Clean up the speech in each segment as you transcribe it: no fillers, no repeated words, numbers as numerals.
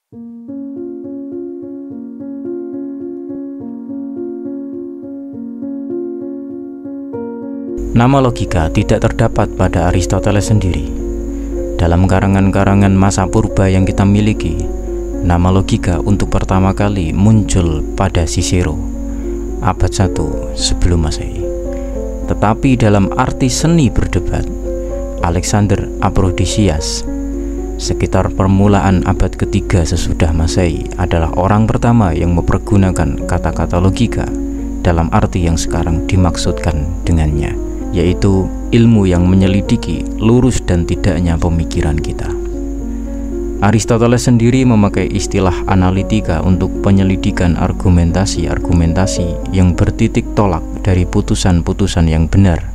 Nama logika tidak terdapat pada Aristoteles sendiri. Dalam karangan-karangan masa purba yang kita miliki, nama logika untuk pertama kali muncul pada Cicero, abad 1 sebelum Masehi. Tetapi dalam arti seni berdebat, Alexander Aprodisias, sekitar permulaan abad ketiga sesudah Masehi, adalah orang pertama yang mempergunakan kata-kata logika dalam arti yang sekarang dimaksudkan dengannya, yaitu ilmu yang menyelidiki lurus dan tidaknya pemikiran kita. Aristoteles sendiri memakai istilah analitika untuk penyelidikan argumentasi-argumentasi yang bertitik tolak dari putusan-putusan yang benar,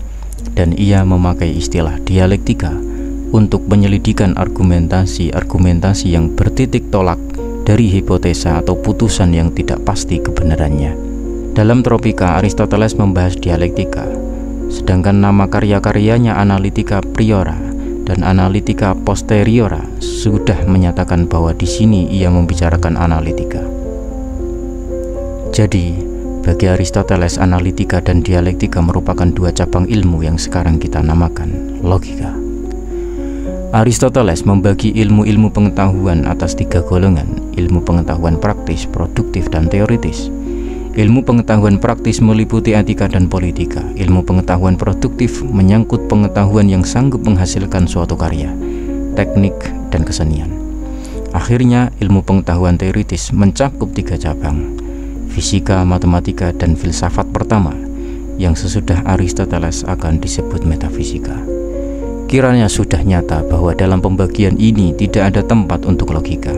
dan ia memakai istilah dialektika untuk penyelidikan argumentasi-argumentasi yang bertitik tolak dari hipotesa atau putusan yang tidak pasti kebenarannya. Dalam Tropika, Aristoteles membahas dialektika, sedangkan nama karya-karyanya Analytica Priora dan Analytica Posteriora sudah menyatakan bahwa di sini ia membicarakan analitika. Jadi, bagi Aristoteles, analitika dan dialektika merupakan dua cabang ilmu yang sekarang kita namakan logika. Aristoteles membagi ilmu-ilmu pengetahuan atas tiga golongan: ilmu pengetahuan praktis, produktif, dan teoritis. Ilmu pengetahuan praktis meliputi etika dan politika. Ilmu pengetahuan produktif menyangkut pengetahuan yang sanggup menghasilkan suatu karya, teknik, dan kesenian. Akhirnya, ilmu pengetahuan teoritis mencakup tiga cabang: fisika, matematika, dan filsafat pertama, yang sesudah Aristoteles akan disebut metafisika. Kiranya sudah nyata bahwa dalam pembagian ini tidak ada tempat untuk logika,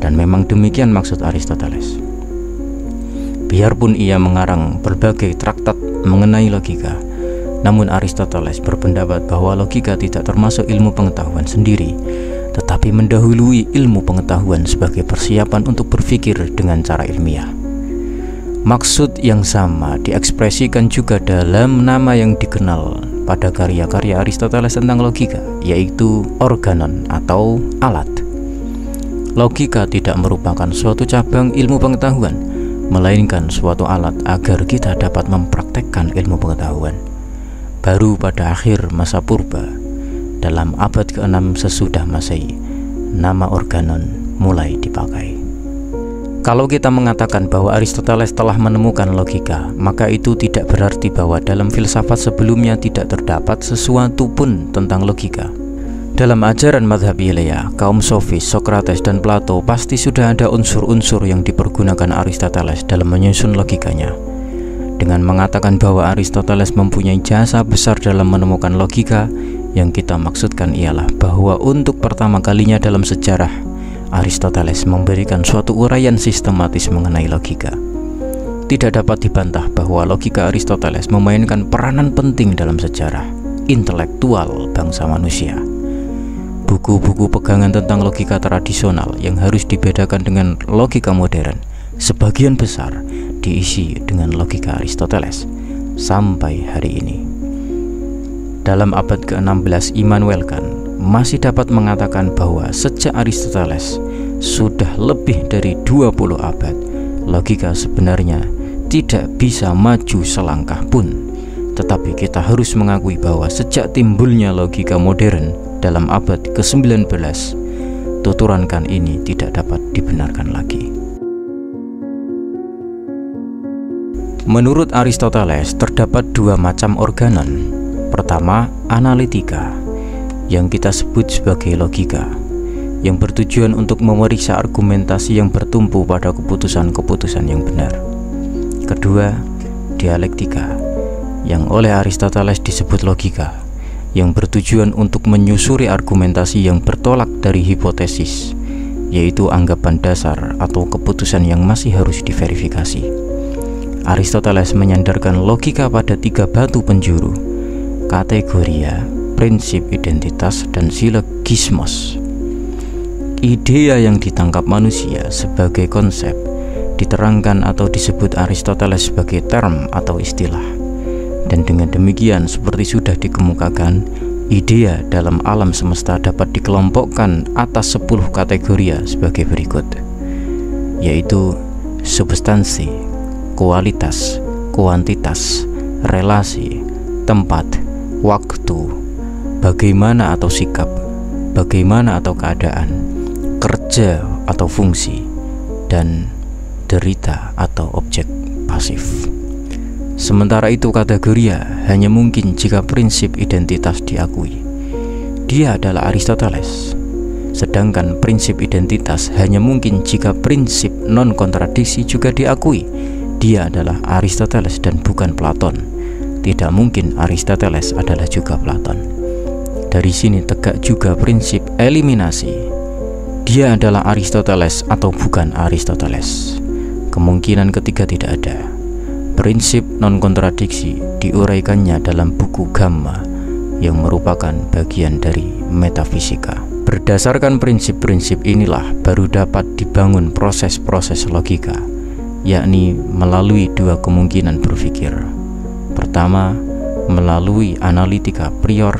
dan memang demikian maksud Aristoteles. Biarpun ia mengarang berbagai traktat mengenai logika, namun Aristoteles berpendapat bahwa logika tidak termasuk ilmu pengetahuan sendiri, tetapi mendahului ilmu pengetahuan sebagai persiapan untuk berpikir dengan cara ilmiah. Maksud yang sama diekspresikan juga dalam nama yang dikenal pada karya-karya Aristoteles tentang logika, yaitu organon atau alat. Logika tidak merupakan suatu cabang ilmu pengetahuan, melainkan suatu alat agar kita dapat mempraktekkan ilmu pengetahuan. Baru pada akhir masa purba, dalam abad ke-6 sesudah Masehi, nama organon mulai dipakai. Kalau kita mengatakan bahwa Aristoteles telah menemukan logika, maka itu tidak berarti bahwa dalam filsafat sebelumnya tidak terdapat sesuatu pun tentang logika. Dalam ajaran mazhab Yelea, kaum sofis, Sokrates, dan Plato pasti sudah ada unsur-unsur yang dipergunakan Aristoteles dalam menyusun logikanya. Dengan mengatakan bahwa Aristoteles mempunyai jasa besar dalam menemukan logika, yang kita maksudkan ialah bahwa untuk pertama kalinya dalam sejarah, Aristoteles memberikan suatu uraian sistematis mengenai logika. Tidak dapat dibantah bahwa logika Aristoteles memainkan peranan penting dalam sejarah intelektual bangsa manusia. Buku-buku pegangan tentang logika tradisional yang harus dibedakan dengan logika modern sebagian besar diisi dengan logika Aristoteles sampai hari ini. Dalam abad ke-16, Immanuel Kant masih dapat mengatakan bahwa sejak Aristoteles sudah lebih dari 20 abad, logika sebenarnya tidak bisa maju selangkah pun. Tetapi kita harus mengakui bahwa sejak timbulnya logika modern dalam abad ke-19, tuturan Kant ini tidak dapat dibenarkan lagi. Menurut Aristoteles, terdapat dua macam organon. Pertama, analitika, yang kita sebut sebagai logika, yang bertujuan untuk memeriksa argumentasi yang bertumpu pada keputusan-keputusan yang benar. Kedua, dialektika, yang oleh Aristoteles disebut logika, yang bertujuan untuk menyusuri argumentasi yang bertolak dari hipotesis, yaitu anggapan dasar atau keputusan yang masih harus diverifikasi. Aristoteles menyandarkan logika pada tiga batu penjuru: kategoria, prinsip identitas, dan silogismos. Idea yang ditangkap manusia sebagai konsep diterangkan atau disebut Aristoteles sebagai term atau istilah. Dan dengan demikian, seperti sudah dikemukakan, Idea dalam alam semesta dapat dikelompokkan atas 10 kategoria sebagai berikut, yaitu substansi, kualitas, kuantitas, relasi, tempat, waktu, bagaimana atau sikap, bagaimana atau keadaan, kerja atau fungsi, dan derita atau objek pasif. Sementara itu kategoria hanya mungkin jika prinsip identitas diakui. Dia adalah Aristoteles. Sedangkan prinsip identitas hanya mungkin jika prinsip non-kontradiksi juga diakui. Dia adalah Aristoteles dan bukan Platon. Tidak mungkin Aristoteles adalah juga Platon. Dari sini tegak juga prinsip eliminasi. Dia adalah Aristoteles atau bukan Aristoteles. Kemungkinan ketiga tidak ada. Prinsip non-kontradiksi diuraikannya dalam buku Gamma yang merupakan bagian dari metafisika. Berdasarkan prinsip-prinsip inilah baru dapat dibangun proses-proses logika, yakni melalui dua kemungkinan berpikir. Pertama, melalui analitika prior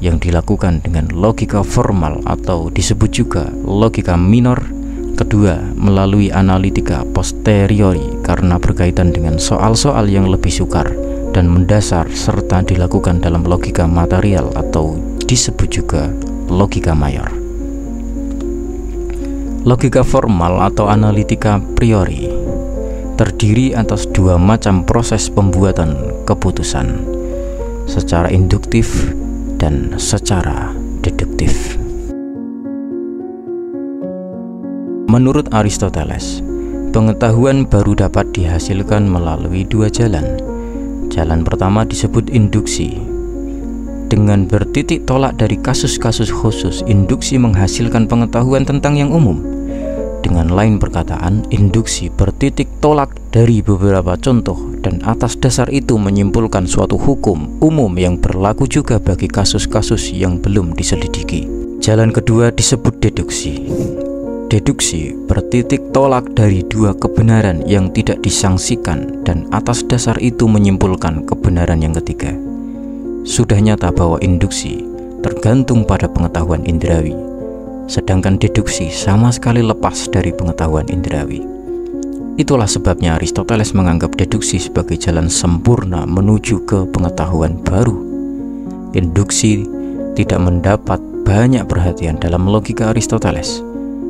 yang dilakukan dengan logika formal atau disebut juga logika minor. Kedua, melalui analitika posteriori karena berkaitan dengan soal-soal yang lebih sukar dan mendasar serta dilakukan dalam logika material atau disebut juga logika mayor. Logika formal atau analitika priori terdiri atas dua macam proses pembuatan keputusan, secara induktif dan secara deduktif. Menurut Aristoteles, pengetahuan baru dapat dihasilkan melalui dua jalan. Jalan pertama disebut induksi. Dengan bertitik tolak dari kasus-kasus khusus, induksi menghasilkan pengetahuan tentang yang umum. Dengan lain perkataan, induksi bertitik tolak dari beberapa contoh dan atas dasar itu menyimpulkan suatu hukum umum yang berlaku juga bagi kasus-kasus yang belum diselidiki. Jalan kedua disebut deduksi. Deduksi bertitik tolak dari dua kebenaran yang tidak disangsikan dan atas dasar itu menyimpulkan kebenaran yang ketiga. Sudah nyata bahwa induksi tergantung pada pengetahuan indrawi, sedangkan deduksi sama sekali lepas dari pengetahuan indrawi. Itulah sebabnya Aristoteles menganggap deduksi sebagai jalan sempurna menuju ke pengetahuan baru. Induksi tidak mendapat banyak perhatian dalam logika Aristoteles.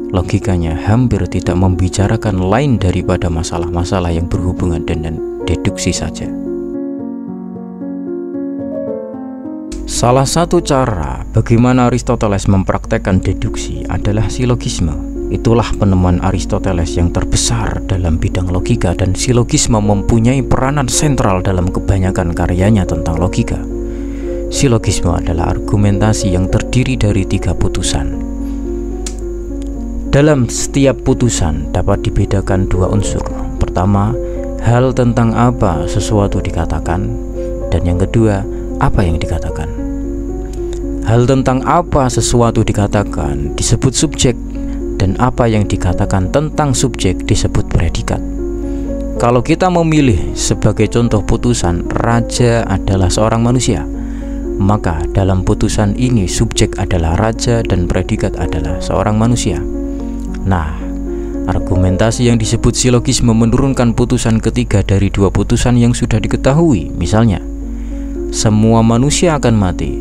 Logikanya hampir tidak membicarakan lain daripada masalah-masalah yang berhubungan dengan deduksi saja. Salah satu cara bagaimana Aristoteles mempraktekkan deduksi adalah silogisme. Itulah penemuan Aristoteles yang terbesar dalam bidang logika, dan silogisme mempunyai peranan sentral dalam kebanyakan karyanya tentang logika. Silogisme adalah argumentasi yang terdiri dari 3 putusan. Dalam setiap putusan dapat dibedakan 2 unsur. Pertama, hal tentang apa sesuatu dikatakan, dan yang kedua, apa yang dikatakan. Hal tentang apa sesuatu dikatakan disebut subjek, dan apa yang dikatakan tentang subjek disebut predikat. Kalau kita memilih sebagai contoh putusan, raja adalah seorang manusia, maka dalam putusan ini subjek adalah raja dan predikat adalah seorang manusia. Nah, argumentasi yang disebut silogisme menurunkan putusan ketiga dari 2 putusan yang sudah diketahui. Misalnya, semua manusia akan mati.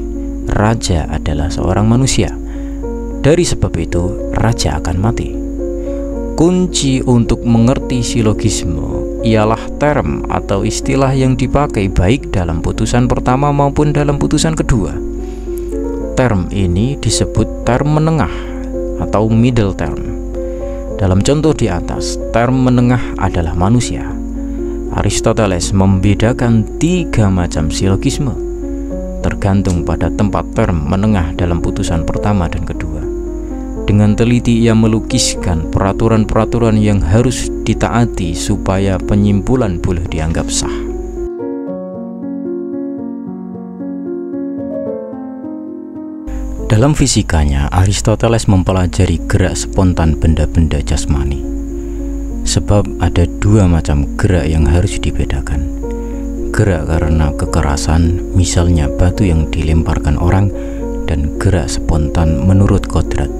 Raja adalah seorang manusia. Dari sebab itu, raja akan mati. Kunci untuk mengerti silogisme ialah term atau istilah yang dipakai baik dalam putusan pertama maupun dalam putusan kedua. Term ini disebut term menengah atau middle term. Dalam contoh di atas, term menengah adalah manusia. Aristoteles membedakan 3 macam silogisme, tergantung pada tempat term menengah dalam putusan pertama dan kedua. Dengan teliti ia melukiskan peraturan-peraturan yang harus ditaati supaya penyimpulan boleh dianggap sah. Dalam fisikanya, Aristoteles mempelajari gerak spontan benda-benda jasmani. Sebab ada 2 macam gerak yang harus dibedakan. gerak karena kekerasan, misalnya batu yang dilemparkan orang, dan gerak spontan menurut kodrat,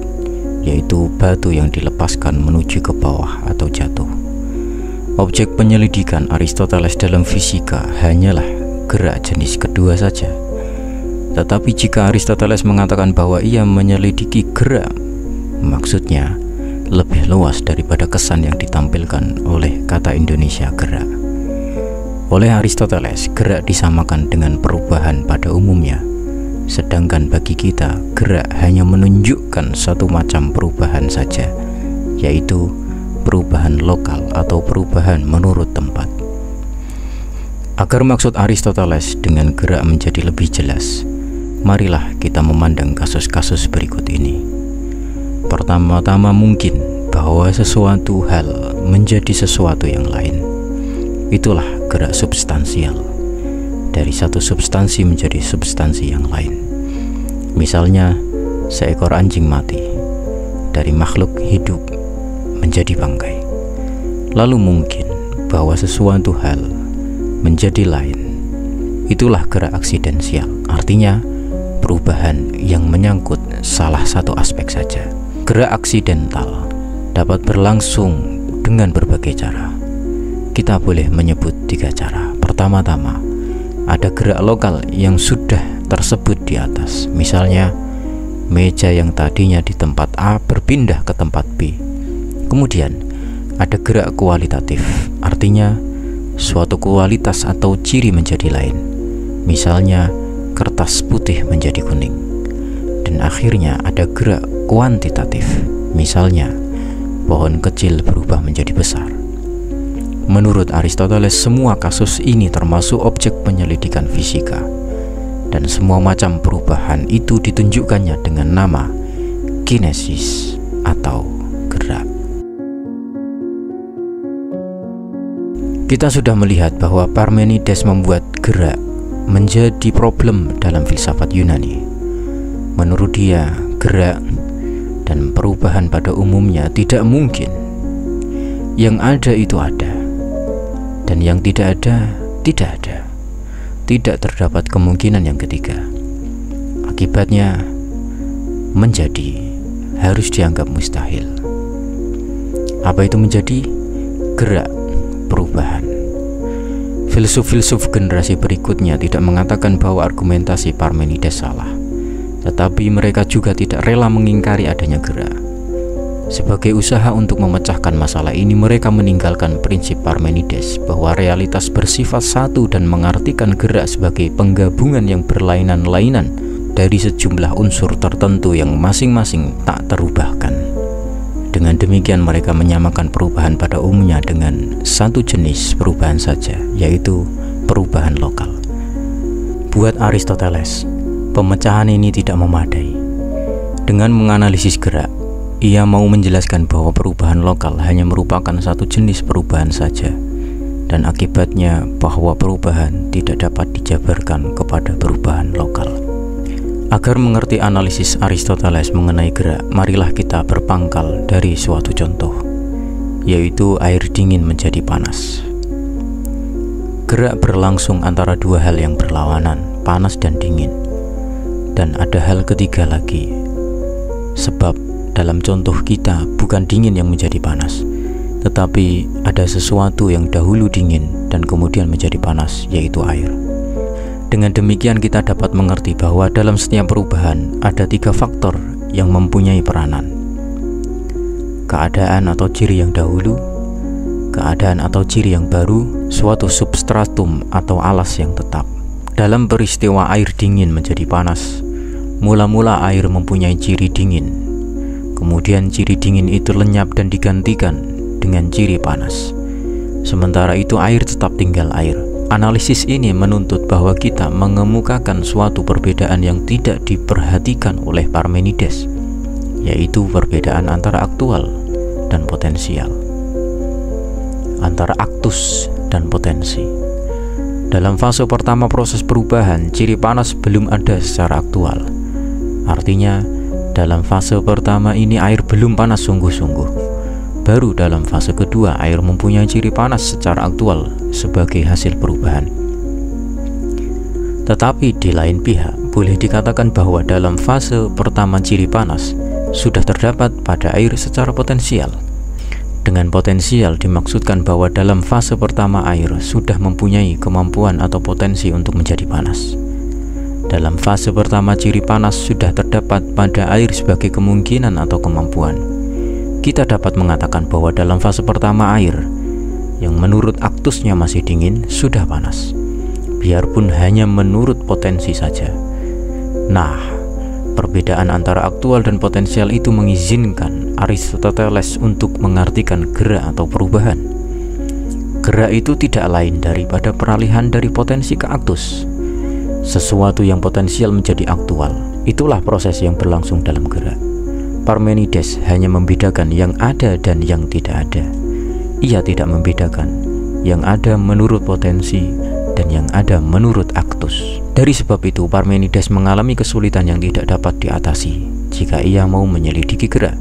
yaitu batu yang dilepaskan menuju ke bawah atau jatuh. Objek penyelidikan Aristoteles dalam fisika hanyalah gerak jenis kedua saja. Tetapi jika Aristoteles mengatakan bahwa ia menyelidiki gerak, maksudnya lebih luas daripada kesan yang ditampilkan oleh kata Indonesia gerak. Oleh Aristoteles, gerak disamakan dengan perubahan pada umumnya, sedangkan bagi kita, gerak hanya menunjukkan satu macam perubahan saja, yaitu perubahan lokal atau perubahan menurut tempat. Agar maksud Aristoteles dengan gerak menjadi lebih jelas, marilah kita memandang kasus-kasus berikut ini. Pertama-tama, mungkin bahwa sesuatu hal menjadi sesuatu yang lain. Itulah gerak substansial, dari satu substansi menjadi substansi yang lain. Misalnya, seekor anjing mati, dari makhluk hidup menjadi bangkai. Lalu mungkin bahwa sesuatu hal menjadi lain. Itulah gerak aksidensial, artinya perubahan yang menyangkut salah satu aspek saja. Gerak aksidental dapat berlangsung dengan berbagai cara. Kita boleh menyebut 3 cara. Pertama-tama, ada gerak lokal yang sudah tersebut di atas. Misalnya, meja yang tadinya di tempat A berpindah ke tempat B. Kemudian, ada gerak kualitatif, artinya suatu kualitas atau ciri menjadi lain. Misalnya, kertas putih menjadi kuning. Dan akhirnya ada gerak kuantitatif, misalnya pohon kecil berubah menjadi besar. Menurut Aristoteles, semua kasus ini termasuk objek penyelidikan fisika, dan semua macam perubahan itu ditunjukkannya dengan nama kinesis atau gerak. Kita sudah melihat bahwa Parmenides membuat gerak menjadi problem dalam filsafat Yunani. Menurut dia, gerak dan perubahan pada umumnya tidak mungkin. Yang ada itu ada, dan yang tidak ada, tidak ada. Tidak terdapat kemungkinan yang ketiga. Akibatnya, menjadi harus dianggap mustahil. Apa itu menjadi? Gerak, perubahan. Filsuf-filsuf generasi berikutnya tidak mengatakan bahwa argumentasi Parmenides salah, tetapi mereka juga tidak rela mengingkari adanya gerak. Sebagai usaha untuk memecahkan masalah ini, mereka meninggalkan prinsip Parmenides bahwa realitas bersifat satu dan mengartikan gerak sebagai penggabungan yang berlainan-lainan dari sejumlah unsur tertentu yang masing-masing tak terubahkan. Dengan demikian, mereka menyamakan perubahan pada umumnya dengan satu jenis perubahan saja, yaitu perubahan lokal. Buat Aristoteles, pemecahan ini tidak memadai. Dengan menganalisis gerak, ia mau menjelaskan bahwa perubahan lokal hanya merupakan satu jenis perubahan saja, dan akibatnya bahwa perubahan tidak dapat dijabarkan kepada perubahan lokal. Agar mengerti analisis Aristoteles mengenai gerak, marilah kita berpangkal dari suatu contoh, yaitu air dingin menjadi panas. Gerak berlangsung antara dua hal yang berlawanan, panas dan dingin. Dan ada hal ketiga lagi, sebab dalam contoh kita bukan dingin yang menjadi panas, tetapi ada sesuatu yang dahulu dingin dan kemudian menjadi panas, yaitu air. Dengan demikian kita dapat mengerti bahwa dalam setiap perubahan ada 3 faktor yang mempunyai peranan. Keadaan atau ciri yang dahulu, keadaan atau ciri yang baru, suatu substratum atau alas yang tetap. Dalam peristiwa air dingin menjadi panas, mula-mula air mempunyai ciri dingin. Kemudian ciri dingin itu lenyap dan digantikan dengan ciri panas. Sementara itu air tetap tinggal air. Analisis ini menuntut bahwa kita mengemukakan suatu perbedaan yang tidak diperhatikan oleh Parmenides, yaitu perbedaan antara aktual dan potensial, antara aktus dan potensi. Dalam fase pertama proses perubahan, ciri panas belum ada secara aktual. Artinya, dalam fase pertama ini air belum panas sungguh-sungguh. Baru dalam fase kedua, air mempunyai ciri panas secara aktual sebagai hasil perubahan. Tetapi di lain pihak, boleh dikatakan bahwa dalam fase pertama ciri panas sudah terdapat pada air secara potensial. Dengan potensial dimaksudkan bahwa dalam fase pertama air sudah mempunyai kemampuan atau potensi untuk menjadi panas. Dalam fase pertama ciri panas sudah terdapat pada air sebagai kemungkinan atau kemampuan. Kita dapat mengatakan bahwa dalam fase pertama air, yang menurut aktusnya masih dingin, sudah panas, biarpun hanya menurut potensi saja. Nah, perbedaan antara aktual dan potensial itu mengizinkan Aristoteles untuk mengartikan gerak atau perubahan. Gerak itu tidak lain daripada peralihan dari potensi ke aktus. Sesuatu yang potensial menjadi aktual, itulah proses yang berlangsung dalam gerak. Parmenides hanya membedakan yang ada dan yang tidak ada. Ia tidak membedakan yang ada menurut potensi dan yang ada menurut aktus. Dari sebab itu, Parmenides mengalami kesulitan yang tidak dapat diatasi jika ia mau menyelidiki gerak.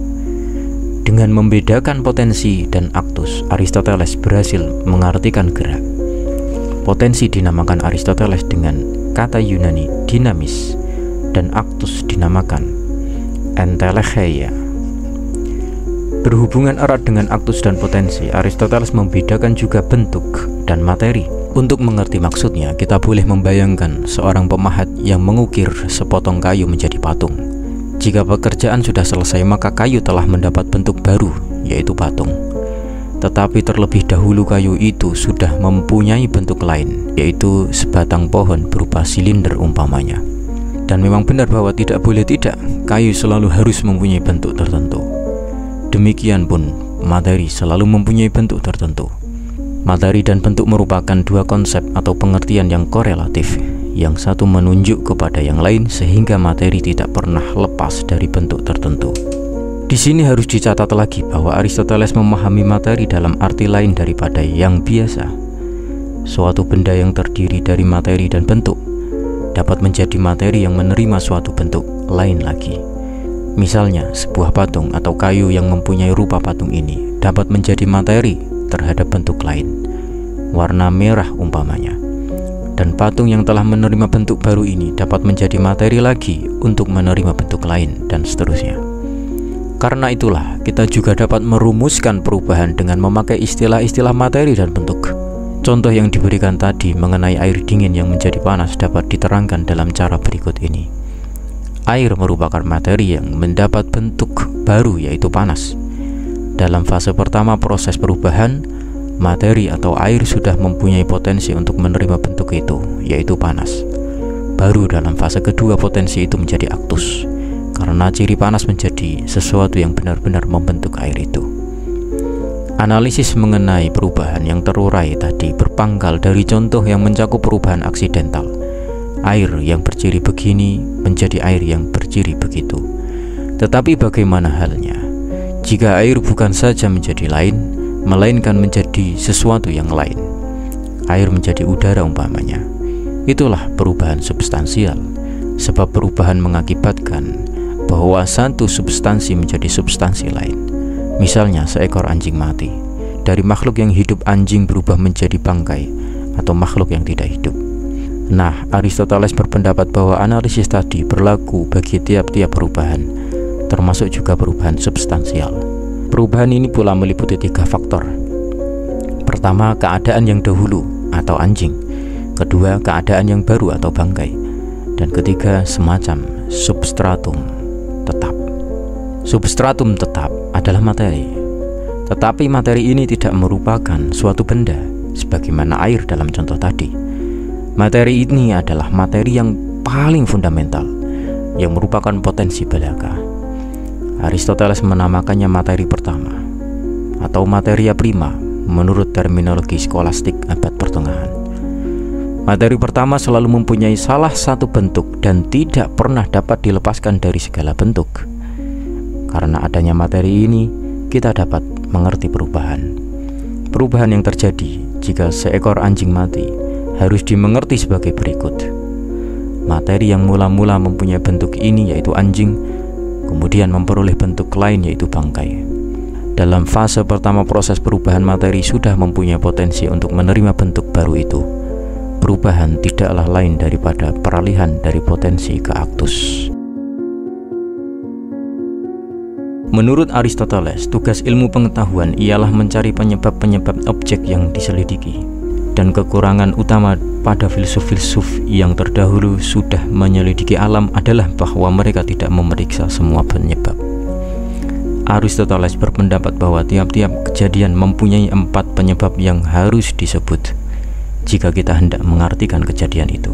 Dengan membedakan potensi dan aktus, Aristoteles berhasil mengartikan gerak. Potensi dinamakan Aristoteles dengan kata Yunani dinamis, dan aktus dinamakan entelecheia. Berhubungan erat dengan aktus dan potensi, Aristoteles membedakan juga bentuk dan materi. Untuk mengerti maksudnya, kita boleh membayangkan seorang pemahat yang mengukir sepotong kayu menjadi patung. Jika pekerjaan sudah selesai, maka kayu telah mendapat bentuk baru, yaitu patung. Tetapi terlebih dahulu kayu itu sudah mempunyai bentuk lain, yaitu sebatang pohon berupa silinder umpamanya. Dan memang benar bahwa tidak boleh tidak, kayu selalu harus mempunyai bentuk tertentu. Demikian pun, materi selalu mempunyai bentuk tertentu. Materi dan bentuk merupakan dua konsep atau pengertian yang korelatif. Yang satu menunjuk kepada yang lain sehingga materi tidak pernah lepas dari bentuk tertentu. Di sini harus dicatat lagi bahwa Aristoteles memahami materi dalam arti lain daripada yang biasa. Suatu benda yang terdiri dari materi dan bentuk dapat menjadi materi yang menerima suatu bentuk lain lagi. Misalnya, sebuah patung atau kayu yang mempunyai rupa patung ini dapat menjadi materi terhadap bentuk lain, warna merah umpamanya. Dan patung yang telah menerima bentuk baru ini dapat menjadi materi lagi untuk menerima bentuk lain, dan seterusnya. Karena itulah, kita juga dapat merumuskan perubahan dengan memakai istilah-istilah materi dan bentuk. Contoh yang diberikan tadi mengenai air dingin yang menjadi panas dapat diterangkan dalam cara berikut ini. Air merupakan materi yang mendapat bentuk baru, yaitu panas. Dalam fase pertama proses perubahan, materi atau air sudah mempunyai potensi untuk menerima bentuk itu, yaitu panas. Baru dalam fase kedua potensi itu menjadi aktus, karena ciri panas menjadi sesuatu yang benar-benar membentuk air itu. Analisis mengenai perubahan yang terurai tadi berpangkal dari contoh yang mencakup perubahan aksidental. Air yang berciri begini menjadi air yang berciri begitu. Tetapi bagaimana halnya jika air bukan saja menjadi lain, melainkan menjadi sesuatu yang lain? Air menjadi udara umpamanya. Itulah perubahan substansial, sebab perubahan mengakibatkan bahwa satu substansi menjadi substansi lain. Misalnya seekor anjing mati. Dari makhluk yang hidup, anjing berubah menjadi bangkai atau makhluk yang tidak hidup. Nah, Aristoteles berpendapat bahwa analisis tadi berlaku bagi tiap-tiap perubahan, termasuk juga perubahan substansial. Perubahan ini pula meliputi 3 faktor. Pertama, keadaan yang dahulu atau anjing. Kedua, keadaan yang baru atau bangkai. Dan ketiga, semacam substratum tetap. Substratum tetap adalah materi, tetapi materi ini tidak merupakan suatu benda sebagaimana air dalam contoh tadi. Materi ini adalah materi yang paling fundamental, yang merupakan potensi belaka. Aristoteles menamakannya materi pertama atau materia prima menurut terminologi skolastik abad pertengahan. Materi pertama selalu mempunyai salah satu bentuk dan tidak pernah dapat dilepaskan dari segala bentuk. Karena adanya materi ini, kita dapat mengerti perubahan. Perubahan yang terjadi jika seekor anjing mati harus dimengerti sebagai berikut. Materi yang mula-mula mempunyai bentuk ini, yaitu anjing, kemudian memperoleh bentuk lain, yaitu bangkai. Dalam fase pertama proses perubahan, materi sudah mempunyai potensi untuk menerima bentuk baru itu. perubahan tidaklah lain daripada peralihan dari potensi ke aktus. Menurut Aristoteles, tugas ilmu pengetahuan ialah mencari penyebab-penyebab objek yang diselidiki. Dan kekurangan utama pada filsuf-filsuf yang terdahulu sudah menyelidiki alam adalah bahwa mereka tidak memeriksa semua penyebab. Aristoteles berpendapat bahwa tiap-tiap kejadian mempunyai 4 penyebab yang harus disebut jika kita hendak mengartikan kejadian itu.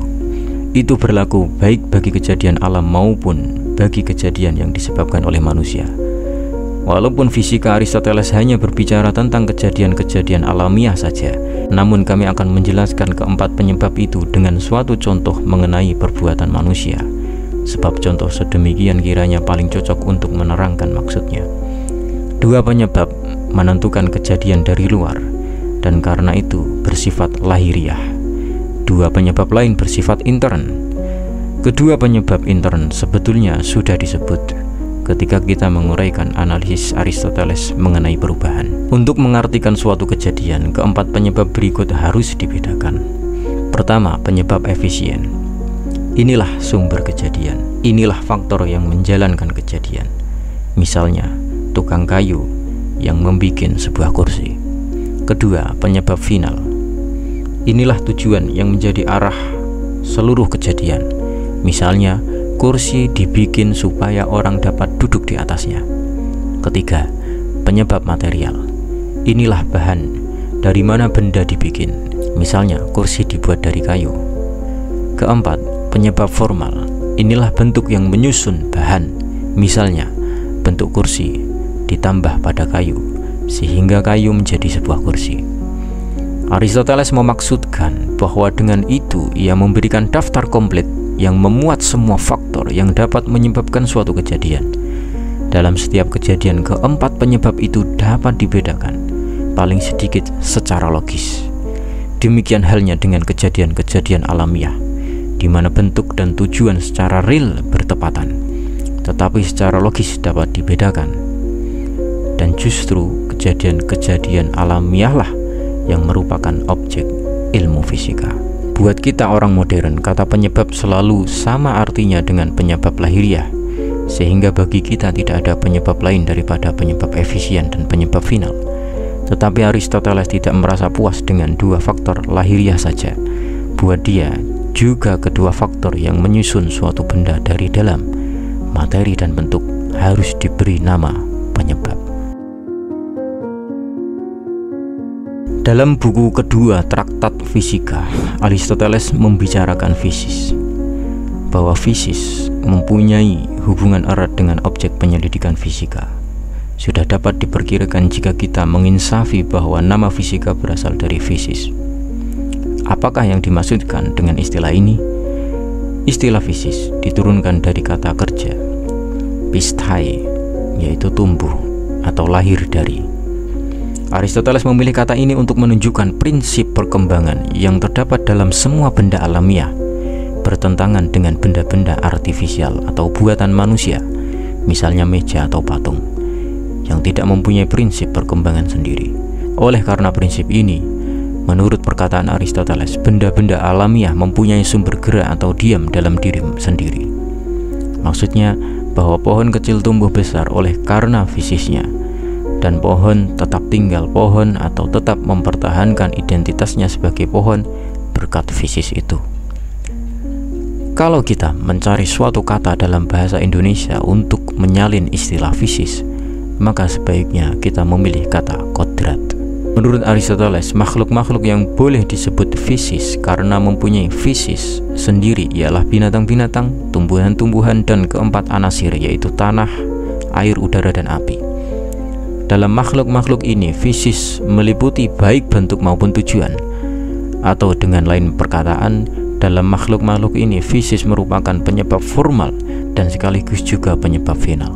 Itu berlaku baik bagi kejadian alam maupun bagi kejadian yang disebabkan oleh manusia. Walaupun fisika Aristoteles hanya berbicara tentang kejadian-kejadian alamiah saja, namun kami akan menjelaskan keempat penyebab itu dengan suatu contoh mengenai perbuatan manusia, sebab contoh sedemikian kiranya paling cocok untuk menerangkan maksudnya. 2 penyebab menentukan kejadian dari luar, dan karena itu bersifat lahiriah. 2 penyebab lain bersifat intern. Kedua penyebab intern sebetulnya sudah disebut ketika kita menguraikan analisis Aristoteles mengenai perubahan. Untuk mengartikan suatu kejadian, keempat penyebab berikut harus dibedakan. Pertama, penyebab efisien. Inilah sumber kejadian. Inilah faktor yang menjalankan kejadian. Misalnya, tukang kayu yang membuat sebuah kursi. Kedua, penyebab final. Inilah tujuan yang menjadi arah seluruh kejadian. Misalnya, kursi dibikin supaya orang dapat duduk di atasnya. Ketiga, penyebab material. Inilah bahan dari mana benda dibikin. Misalnya, kursi dibuat dari kayu. Keempat, penyebab formal. Inilah bentuk yang menyusun bahan. Misalnya, bentuk kursi ditambah pada kayu sehingga kayu menjadi sebuah kursi. Aristoteles memaksudkan bahwa dengan itu ia memberikan daftar komplit yang memuat semua faktor yang dapat menyebabkan suatu kejadian. Dalam setiap kejadian, keempat penyebab itu dapat dibedakan paling sedikit secara logis. Demikian halnya dengan kejadian-kejadian alamiah, di mana bentuk dan tujuan secara real bertepatan, tetapi secara logis dapat dibedakan. Dan justru kejadian-kejadian alamiahlah yang merupakan objek ilmu fisika. Buat kita orang modern, kata penyebab selalu sama artinya dengan penyebab lahiriah, sehingga bagi kita tidak ada penyebab lain daripada penyebab efisien dan penyebab final. Tetapi Aristoteles tidak merasa puas dengan 2 faktor lahiriah saja. Buat dia, juga kedua faktor yang menyusun suatu benda dari dalam, materi dan bentuk, harus diberi nama penyebab. Dalam buku kedua Traktat Fisika, Aristoteles membicarakan fisis, bahwa fisis mempunyai hubungan erat dengan objek penyelidikan fisika. Sudah dapat diperkirakan jika kita menginsafi bahwa nama fisika berasal dari fisis. Apakah yang dimaksudkan dengan istilah ini? Istilah fisis diturunkan dari kata kerja pisthai, yaitu tumbuh atau lahir dari. Aristoteles memilih kata ini untuk menunjukkan prinsip perkembangan yang terdapat dalam semua benda alamiah, bertentangan dengan benda-benda artifisial atau buatan manusia, misalnya meja atau patung, yang tidak mempunyai prinsip perkembangan sendiri. Oleh karena prinsip ini, menurut perkataan Aristoteles, benda-benda alamiah mempunyai sumber gerak atau diam dalam diri sendiri. Maksudnya bahwa pohon kecil tumbuh besar oleh karena fisisnya, dan pohon tetap tinggal pohon atau tetap mempertahankan identitasnya sebagai pohon berkat fisis itu. Kalau kita mencari suatu kata dalam bahasa Indonesia untuk menyalin istilah fisis, maka sebaiknya kita memilih kata kodrat. Menurut Aristoteles, makhluk-makhluk yang boleh disebut fisis karena mempunyai fisis sendiri ialah binatang-binatang, tumbuhan-tumbuhan, dan keempat anasir, yaitu tanah, air, udara, dan api. Dalam makhluk-makhluk ini, fisis meliputi baik bentuk maupun tujuan. Atau dengan lain perkataan, dalam makhluk-makhluk ini, fisis merupakan penyebab formal dan sekaligus juga penyebab final.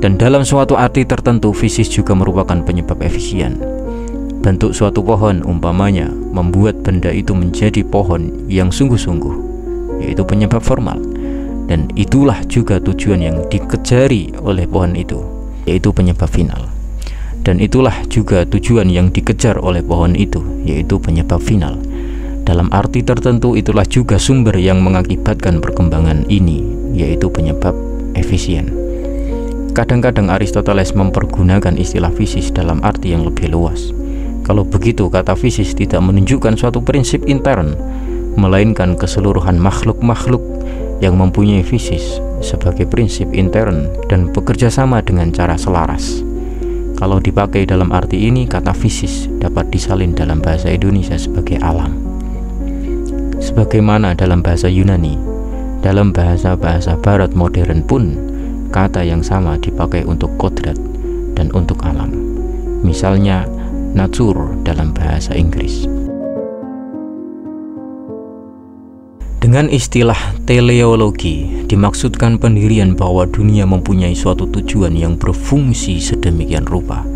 Dan dalam suatu arti tertentu, fisis juga merupakan penyebab efisien. Bentuk suatu pohon umpamanya membuat benda itu menjadi pohon yang sungguh-sungguh, yaitu penyebab formal. Dan itulah juga tujuan yang dikejari oleh pohon itu, yaitu penyebab final. Dan itulah juga tujuan yang dikejar oleh pohon itu, yaitu penyebab final. Dalam arti tertentu itulah juga sumber yang mengakibatkan perkembangan ini, yaitu penyebab efisien. Kadang-kadang Aristoteles mempergunakan istilah fisis dalam arti yang lebih luas. Kalau begitu, kata fisis tidak menunjukkan suatu prinsip intern, melainkan keseluruhan makhluk-makhluk yang mempunyai fisis sebagai prinsip intern dan bekerja sama dengan cara selaras. Kalau dipakai dalam arti ini, kata fisis dapat disalin dalam bahasa Indonesia sebagai alam. Sebagaimana dalam bahasa Yunani, dalam bahasa-bahasa Barat modern pun, kata yang sama dipakai untuk kodrat dan untuk alam. Misalnya, nature dalam bahasa Inggris. Dengan istilah teleologi dimaksudkan pendirian bahwa dunia mempunyai suatu tujuan yang berfungsi sedemikian rupa,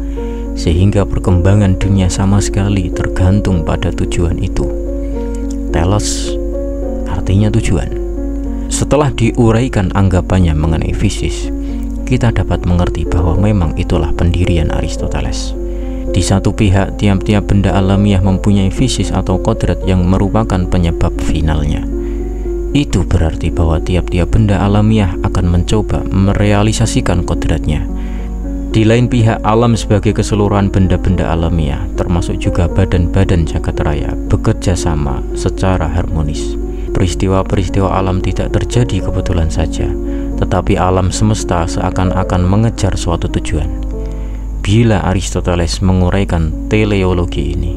sehingga perkembangan dunia sama sekali tergantung pada tujuan itu. Telos artinya tujuan. Setelah diuraikan anggapannya mengenai fisis, kita dapat mengerti bahwa memang itulah pendirian Aristoteles. Di satu pihak, tiap-tiap benda alamiah mempunyai fisis atau kodrat yang merupakan penyebab finalnya. Itu berarti bahwa tiap-tiap benda alamiah akan mencoba merealisasikan kodratnya. Di lain pihak, alam sebagai keseluruhan benda-benda alamiah, termasuk juga badan-badan jagat raya, bekerja sama secara harmonis. Peristiwa-peristiwa alam tidak terjadi kebetulan saja, tetapi alam semesta seakan-akan mengejar suatu tujuan. Bila Aristoteles menguraikan teleologi ini,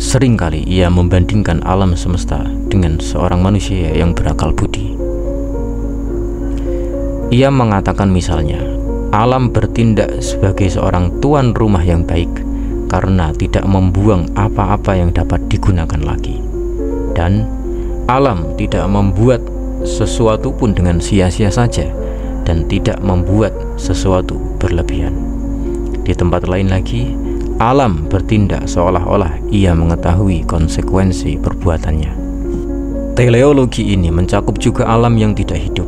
seringkali ia membandingkan alam semesta dengan seorang manusia yang berakal budi. Ia mengatakan misalnya, alam bertindak sebagai seorang tuan rumah yang baik karena tidak membuang apa-apa yang dapat digunakan lagi. Dan alam tidak membuat sesuatu pun dengan sia-sia saja dan tidak membuat sesuatu berlebihan. Di tempat lain lagi, alam bertindak seolah-olah ia mengetahui konsekuensi perbuatannya. Teleologi ini mencakup juga alam yang tidak hidup,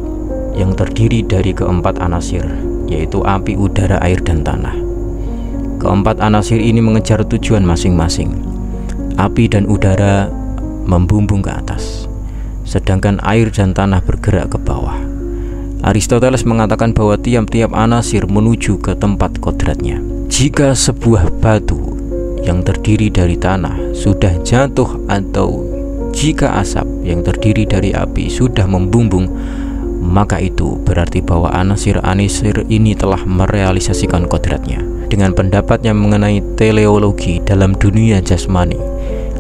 yang terdiri dari keempat anasir, yaitu api, udara, air, dan tanah. Keempat anasir ini mengejar tujuan masing-masing. Api dan udara membumbung ke atas, sedangkan air dan tanah bergerak ke bawah. Aristoteles mengatakan bahwa tiap-tiap anasir menuju ke tempat kodratnya. Jika sebuah batu yang terdiri dari tanah sudah jatuh, atau jika asap yang terdiri dari api sudah membumbung, maka itu berarti bahwa anasir-anasir ini telah merealisasikan kodratnya. Dengan pendapatnya mengenai teleologi dalam dunia jasmani,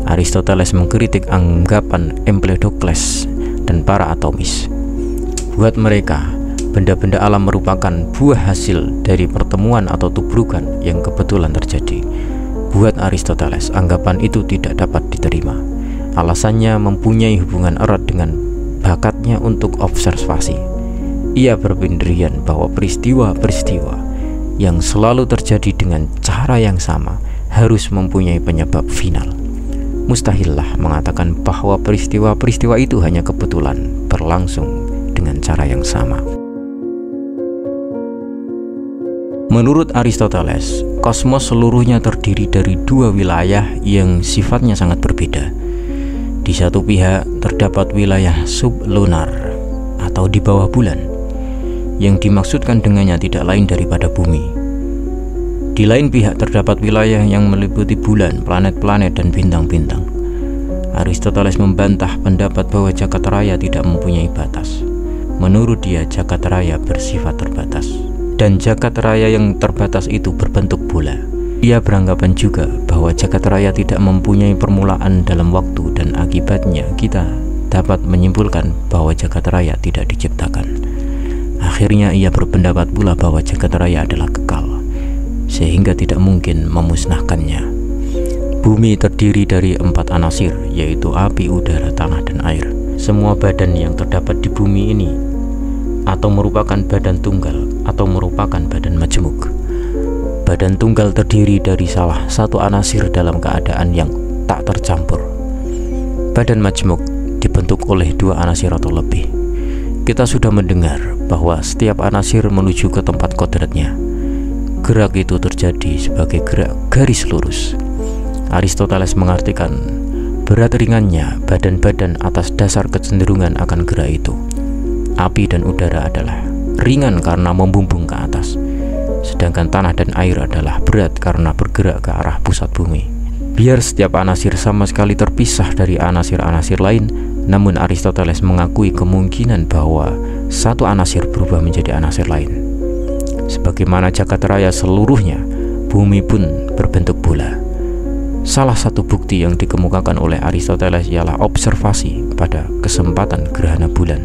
Aristoteles mengkritik anggapan Empedokles dan para atomis. Buat mereka, benda-benda alam merupakan buah hasil dari pertemuan atau tubrukan yang kebetulan terjadi. Buat Aristoteles, anggapan itu tidak dapat diterima. Alasannya mempunyai hubungan erat dengan bakatnya untuk observasi. Ia berpendirian bahwa peristiwa-peristiwa yang selalu terjadi dengan cara yang sama harus mempunyai penyebab final. Mustahillah mengatakan bahwa peristiwa-peristiwa itu hanya kebetulan berlangsung dengan cara yang sama. Menurut Aristoteles, kosmos seluruhnya terdiri dari dua wilayah yang sifatnya sangat berbeda. Di satu pihak terdapat wilayah sublunar atau di bawah bulan, yang dimaksudkan dengannya tidak lain daripada bumi. Di lain pihak terdapat wilayah yang meliputi bulan, planet-planet, dan bintang-bintang. Aristoteles membantah pendapat bahwa jagat raya tidak mempunyai batas. Menurut dia, jagat raya bersifat terbatas, dan jagat raya yang terbatas itu berbentuk bola. Ia beranggapan juga bahwa jagat raya tidak mempunyai permulaan dalam waktu, dan akibatnya kita dapat menyimpulkan bahwa jagat raya tidak diciptakan. Akhirnya ia berpendapat pula bahwa jagat raya adalah kekal, sehingga tidak mungkin memusnahkannya. Bumi terdiri dari 4 anasir, yaitu api, udara, tanah, dan air. Semua badan yang terdapat di bumi ini atau merupakan badan tunggal atau merupakan badan majemuk. Badan tunggal terdiri dari salah satu anasir dalam keadaan yang tak tercampur. Badan majemuk dibentuk oleh 2 anasir atau lebih. Kita sudah mendengar bahwa setiap anasir menuju ke tempat kodratnya. Gerak itu terjadi sebagai gerak garis lurus. Aristoteles mengartikan berat ringannya badan-badan atas dasar kecenderungan akan gerak itu. Api dan udara adalah ringan karena membumbung ke atas, sedangkan tanah dan air adalah berat karena bergerak ke arah pusat bumi. Biar setiap anasir sama sekali terpisah dari anasir-anasir lain, namun Aristoteles mengakui kemungkinan bahwa satu anasir berubah menjadi anasir lain. Sebagaimana jagat raya seluruhnya, bumi pun berbentuk bola. Salah satu bukti yang dikemukakan oleh Aristoteles ialah observasi pada kesempatan gerhana bulan,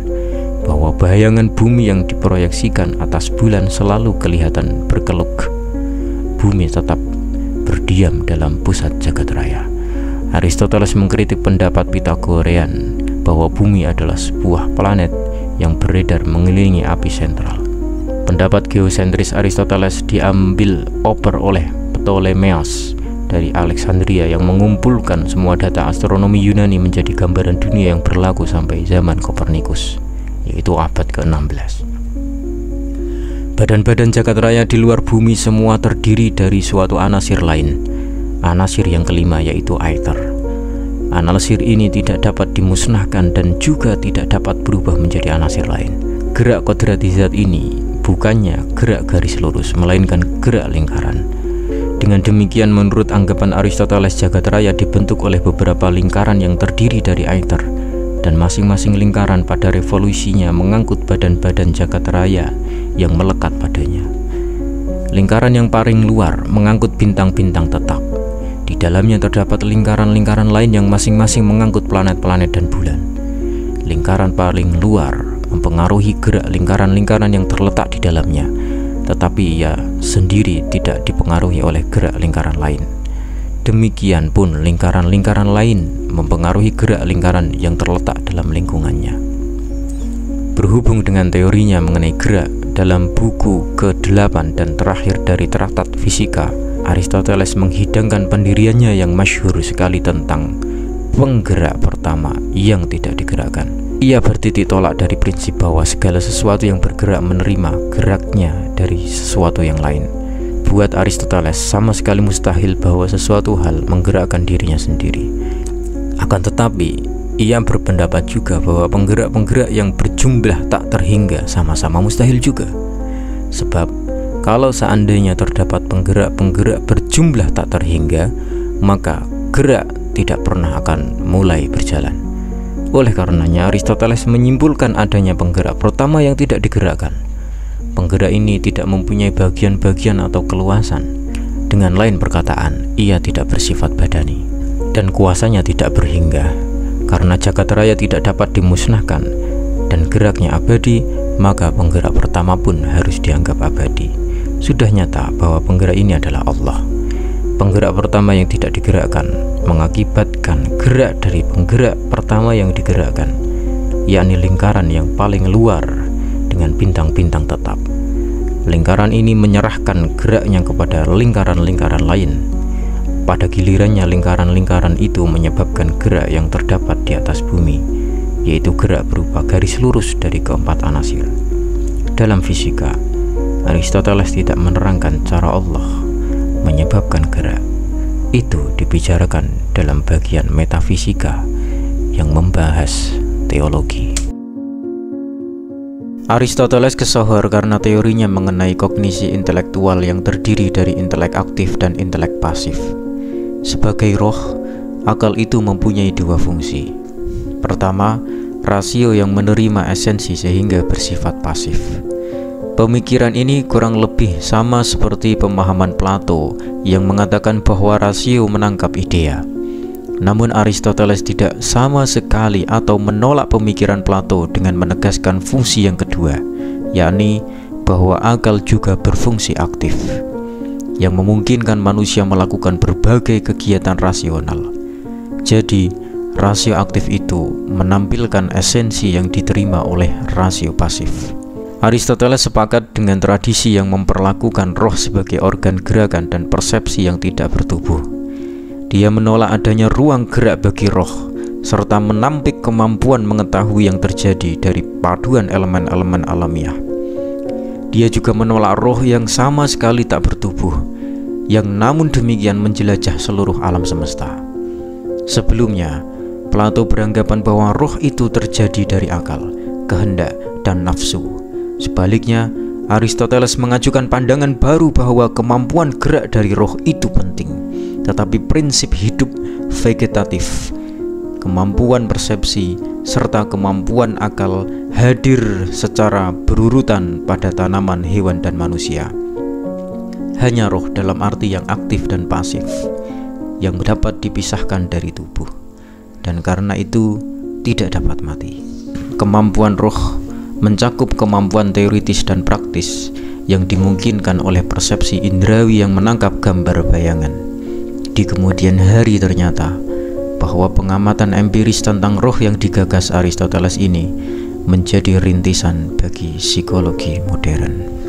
bahwa bayangan bumi yang diproyeksikan atas bulan selalu kelihatan berkeluk. Bumi tetap berdiam dalam pusat jagat raya. Aristoteles mengkritik pendapat Pythagorean bahwa bumi adalah sebuah planet yang beredar mengelilingi api sentral. Pendapat geosentris Aristoteles diambil oper oleh Ptolemeus dari Alexandria yang mengumpulkan semua data astronomi Yunani menjadi gambaran dunia yang berlaku sampai zaman Kopernikus, yaitu abad ke-16. Badan-badan jagat raya di luar bumi semua terdiri dari suatu anasir lain. Anasir yang kelima yaitu aether. Anasir ini tidak dapat dimusnahkan dan juga tidak dapat berubah menjadi anasir lain. Gerak kodrati zat ini bukannya gerak garis lurus, melainkan gerak lingkaran. Dengan demikian, menurut anggapan Aristoteles, jagat raya dibentuk oleh beberapa lingkaran yang terdiri dari aether, dan masing-masing lingkaran pada revolusinya mengangkut badan-badan jagat raya yang melekat padanya. Lingkaran yang paling luar mengangkut bintang-bintang tetap. Di dalamnya terdapat lingkaran-lingkaran lain yang masing-masing mengangkut planet-planet dan bulan. Lingkaran paling luar mempengaruhi gerak lingkaran-lingkaran yang terletak di dalamnya, tetapi ia sendiri tidak dipengaruhi oleh gerak lingkaran lain. Demikian pun lingkaran-lingkaran lain mempengaruhi gerak lingkaran yang terletak dalam lingkungannya. Berhubung dengan teorinya mengenai gerak, dalam buku ke-8 dan terakhir dari Traktat Fisika, Aristoteles menghidangkan pendiriannya yang masyhur sekali tentang penggerak pertama yang tidak digerakkan. Ia bertitik tolak dari prinsip bahwa segala sesuatu yang bergerak menerima geraknya dari sesuatu yang lain. Buat Aristoteles sama sekali mustahil bahwa sesuatu hal menggerakkan dirinya sendiri. Akan tetapi, ia berpendapat juga bahwa penggerak-penggerak yang berjumlah tak terhingga sama-sama mustahil juga. Sebab, kalau seandainya terdapat penggerak-penggerak berjumlah tak terhingga, maka gerak tidak pernah akan mulai berjalan. Oleh karenanya, Aristoteles menyimpulkan adanya penggerak pertama yang tidak digerakkan. Penggerak ini tidak mempunyai bagian-bagian atau keluasan. Dengan lain perkataan, ia tidak bersifat badani, dan kuasanya tidak berhingga. Karena jagat raya tidak dapat dimusnahkan dan geraknya abadi, maka penggerak pertama pun harus dianggap abadi. Sudah nyata bahwa penggerak ini adalah Allah. Penggerak pertama yang tidak digerakkan mengakibatkan gerak dari penggerak pertama yang digerakkan, yakni lingkaran yang paling luar dengan bintang-bintang tetap. Lingkaran ini menyerahkan geraknya kepada lingkaran-lingkaran lain. Pada gilirannya, lingkaran-lingkaran itu menyebabkan gerak yang terdapat di atas bumi, yaitu gerak berupa garis lurus dari keempat anasir. Dalam fisika, Aristoteles tidak menerangkan cara Allah menyebabkan gerak. Itu dibicarakan dalam bagian metafisika yang membahas teologi. Aristoteles kesohor karena teorinya mengenai kognisi intelektual yang terdiri dari intelek aktif dan intelek pasif. Sebagai roh, akal itu mempunyai dua fungsi. Pertama, rasio yang menerima esensi sehingga bersifat pasif. Pemikiran ini kurang lebih sama seperti pemahaman Plato yang mengatakan bahwa rasio menangkap idea. Namun Aristoteles tidak sama sekali atau menolak pemikiran Plato dengan menegaskan fungsi yang kedua, yakni bahwa akal juga berfungsi aktif, yang memungkinkan manusia melakukan berbagai kegiatan rasional. Jadi, rasio aktif itu menampilkan esensi yang diterima oleh rasio pasif. Aristoteles sepakat dengan tradisi yang memperlakukan roh sebagai organ gerakan dan persepsi yang tidak bertubuh. Dia menolak adanya ruang gerak bagi roh, serta menampik kemampuan mengetahui yang terjadi dari paduan elemen-elemen alamiah. Dia juga menolak roh yang sama sekali tak bertubuh, yang namun demikian menjelajah seluruh alam semesta. Sebelumnya, Plato beranggapan bahwa roh itu terjadi dari akal, kehendak, dan nafsu. Sebaliknya, Aristoteles mengajukan pandangan baru bahwa kemampuan gerak dari roh itu penting, tetapi prinsip hidup vegetatif, kemampuan persepsi, serta kemampuan akal hadir secara berurutan pada tanaman, hewan, dan manusia. Hanya roh dalam arti yang aktif dan pasif yang dapat dipisahkan dari tubuh, dan karena itu tidak dapat mati. Kemampuan roh mencakup kemampuan teoritis dan praktis yang dimungkinkan oleh persepsi indrawi yang menangkap gambar bayangan. Di kemudian hari ternyata bahwa pengamatan empiris tentang roh yang digagas Aristoteles ini menjadi rintisan bagi psikologi modern.